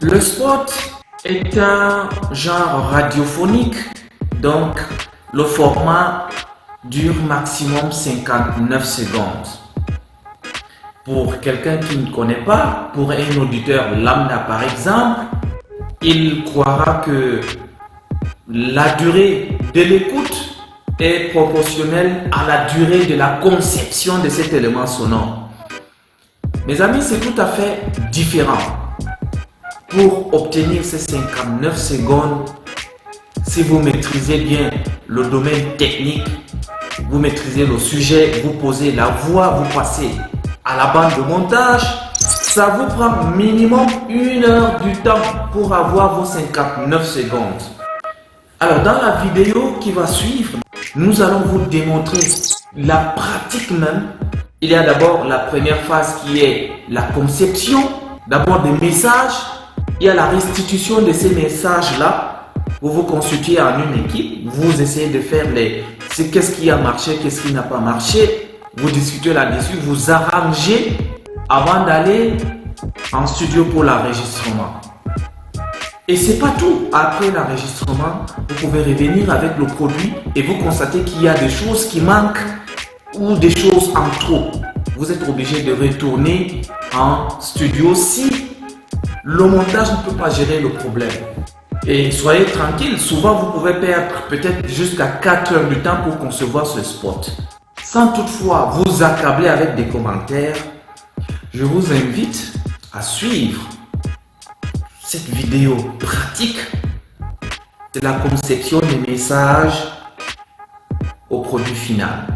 Le spot est un genre radiophonique, donc le format dure maximum 59 secondes. Pour quelqu'un qui ne connaît pas, pour un auditeur lambda par exemple, il croira que la durée de l'écoute est proportionnelle à la durée de la conception de cet élément sonore. Mes amis, c'est tout à fait différent. Pour obtenir ces 59 secondes, si vous maîtrisez bien le domaine technique, vous maîtrisez le sujet, vous posez la voix, vous passez à la bande de montage, ça vous prend minimum 1 heure du temps pour avoir vos 59 secondes. Alors dans la vidéo qui va suivre, nous allons vous démontrer la pratique même. Il y a d'abord la première phase qui est la conception, d'abord des messages. Il y a la restitution de ces messages-là. Vous vous constituez en une équipe, vous essayez de faire qu'est-ce qui a marché, qu'est-ce qui n'a pas marché. Vous discutez là-dessus, vous arrangez avant d'aller en studio pour l'enregistrement. Et c'est pas tout. Après l'enregistrement, vous pouvez revenir avec le produit et vous constatez qu'il y a des choses qui manquent ou des choses en trop. Vous êtes obligé de retourner en studio si le montage ne peut pas gérer le problème. Et soyez tranquille, souvent vous pouvez perdre peut-être jusqu'à 4 heures du temps pour concevoir ce spot. Sans toutefois vous accabler avec des commentaires, je vous invite à suivre cette vidéo pratique de la conception des messages au produit final.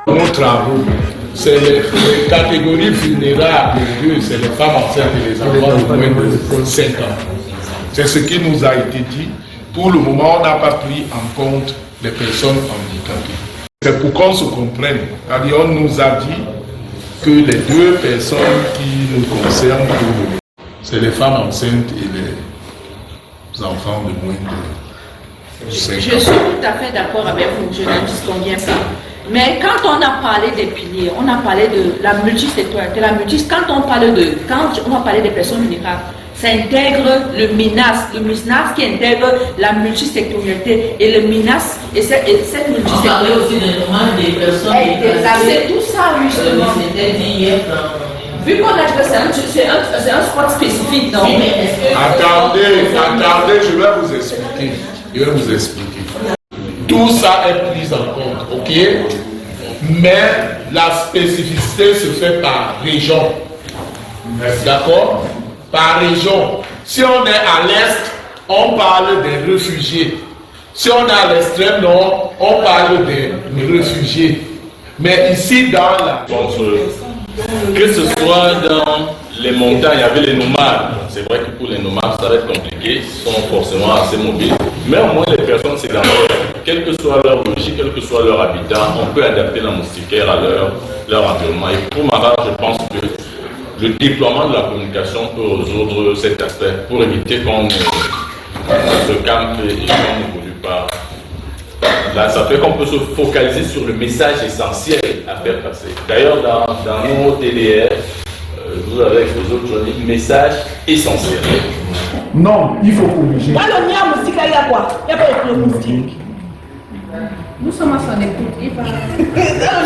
Nos travaux, c'est les catégories vulnérables de Dieu, c'est les femmes enceintes et les enfants de moins de 5 ans. C'est ce qui nous a été dit. Pour le moment, on n'a pas pris en compte les personnes handicapées. C'est pour qu'on se comprenne. On nous a dit que les 2 personnes qui nous concernent, c'est les femmes enceintes et les enfants de moins de 5 ans. Je suis tout à fait d'accord avec vous, je n'en disconviens pas. Mais quand on a parlé des piliers, on a parlé de la multisectorialité, quand on a parlé des personnes vulnérables, ça intègre le MINAS qui intègre la multisectorialité et le MINAS et cette multisectorialité. On parlait aussi des personnes c'est tout ça justement. C'était dit hier. Vu qu'on a fait ça, c'est un sport spécifique, non? Attendez, je vais vous expliquer. Tout ça est pris en compte, ok? Mais la spécificité se fait par région. D'accord? Par région. Si on est à l'est, on parle des réfugiés. Si on est à l'extrême nord, on parle des réfugiés. Mais ici, dans la... Que ce soit dans les montagnes, il y avait les nomades. C'est vrai que pour les nomades, ça va être compliqué. Ils sont forcément assez mobiles. Mais au moins, les personnes sédentaires, quelle que soit leur logique, quel que soit leur habitat, on peut adapter la moustiquaire à leur environnement. Et pour ma part, je pense que le déploiement de la communication peut résoudre cet aspect pour éviter qu'on se campe et qu'on n'évolue pas. Là, ça fait qu'on peut se focaliser sur le message essentiel à faire passer. D'ailleurs, dans nos TDR, vous avez exposé aujourd'hui message essentiel. Non, il faut corriger. Dans le mien moustique, il y a quoi? Il n'y a pas de moustique. Nous sommes à son écoute. Dans le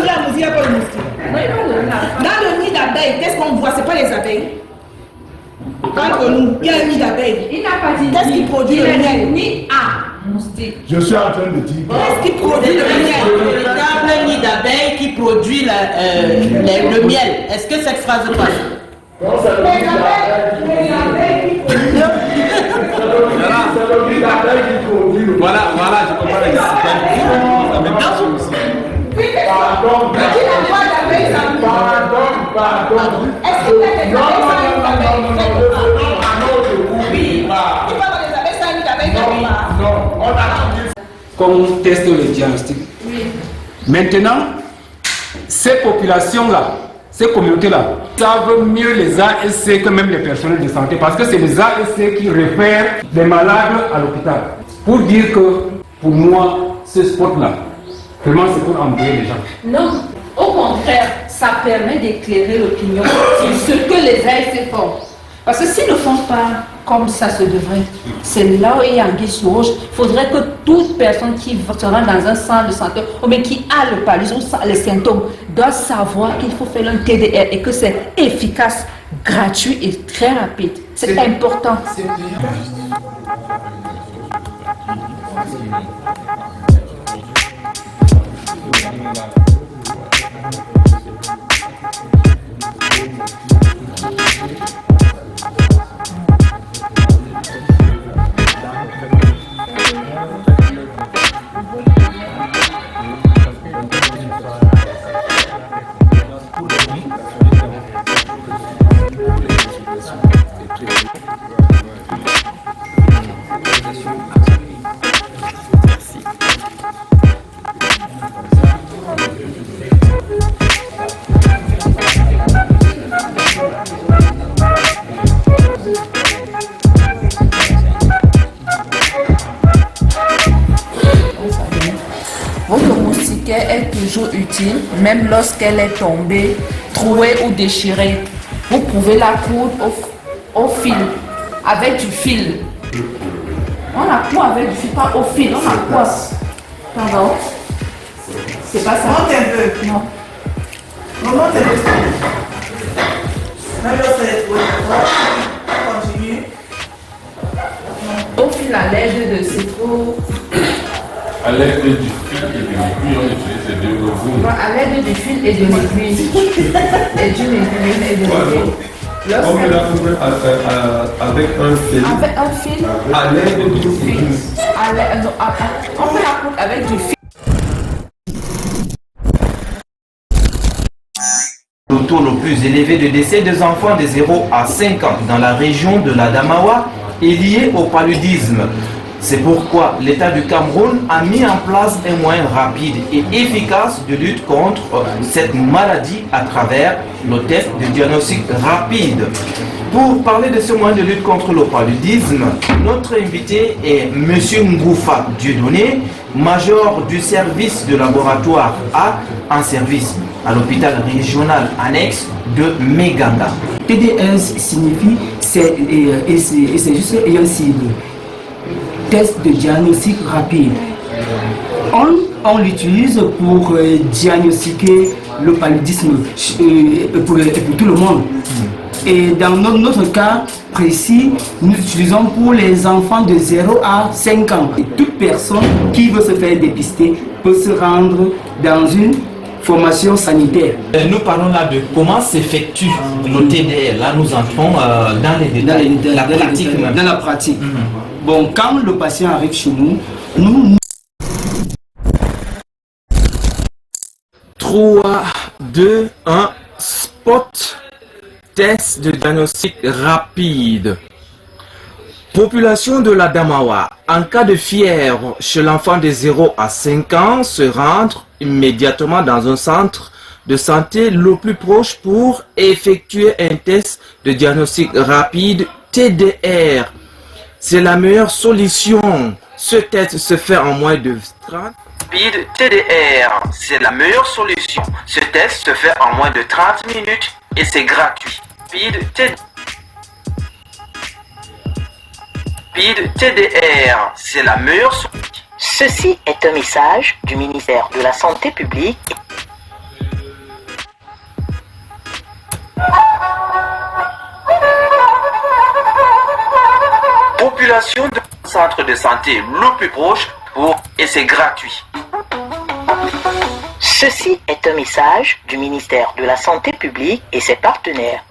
mien moustique, il n'y a pas de moustique. Dans le nid d'abeilles, qu'est-ce qu'on voit? C'est pas les abeilles. Entre nous, il y a un nid d'abeilles. Il n'a pas dit qu'est-ce qui produit le miel? Ni à moustique. Je suis en train de dire. Qu'est-ce qui produit le miel? Un nid d'abeilles qui produit le miel. Est-ce que cette phrase passe? Les abeilles qui produisent. Voilà, je comprends la Pardon. Est-ce qu'il y a des abeilles? qu'on teste le diagnostic. Oui. Maintenant, ces populations-là, ces communautés-là, savent mieux les ASC que même les personnels de santé, parce que c'est les ASC qui réfèrent les malades à l'hôpital. Pour dire que, pour moi, ce sport-là, vraiment c'est pour embrouiller les gens. Non. contraire, ça permet d'éclairer l'opinion sur ce que les ASC font. Parce que s'ils ne font pas comme ça se devrait, c'est là où il y a un guise rouge. Il faudrait que toute personne qui se rend dans un centre de santé, ou bien qui a le paludisme ou les symptômes, doit savoir qu'il faut faire un TDR et que c'est efficace, gratuit et très rapide. C'est important. Votre moustiquaire est toujours utile, même lorsqu'elle est tombée, trouée ou déchirée. Vous pouvez la coudre au fil, avec du fil. On la coud avec du fil, pas au fil, on la coud. Pardon? C'est pas ça. Monte un peu. Non. Remonte un peu. Même lorsqu'elle est trouée, continue. Au fil à l'aide de citron. À l'aide du fil et de l'aiguille, on utilise ces deux groupes. À l'aide du fil et de l'aiguille. Et d'une aiguille et de l'aiguille. On peut la couvrir avec un fil. Avec un fil. À l'aide du fil. On peut la coudre avec du fil. Le taux le plus élevé de décès des enfants de 0 à 5 ans dans la région de l'Adamawa est lié au paludisme. C'est pourquoi l'État du Cameroun a mis en place un moyen rapide et efficace de lutte contre cette maladie à travers le test de diagnostic rapide. Pour parler de ce moyen de lutte contre le paludisme, notre invité est M. Ngoufa Dieudonné, major du service de laboratoire A en service à l'hôpital régional annexe de Meganga. TDS signifie c'est juste un cible. Test de diagnostic rapide. On l'utilise pour diagnostiquer le paludisme pour tout le monde. Et dans notre cas précis, nous utilisons pour les enfants de 0 à 5 ans. Et toute personne qui veut se faire dépister peut se rendre dans une formation sanitaire. Nous parlons là de comment s'effectue le TDR. Là, nous entrons dans les détails, dans la pratique. Bon, quand le patient arrive chez nous, 3, 2, 1, spot, test de diagnostic rapide. Population de l'Adamawa, en cas de fièvre chez l'enfant de 0 à 5 ans, se rendre immédiatement dans un centre de santé le plus proche pour effectuer un test de diagnostic rapide TDR. C'est la meilleure solution. Ce test se fait en moins de 30 rapide TDR. C'est la meilleure solution. Ce test se fait en moins de 30 minutes et c'est gratuit. TDR, c'est la meilleure solution. Ceci est un message du ministère de la Santé publique. Population de centre de santé le plus proche et c'est gratuit. Ceci est un message du ministère de la Santé publique et ses partenaires.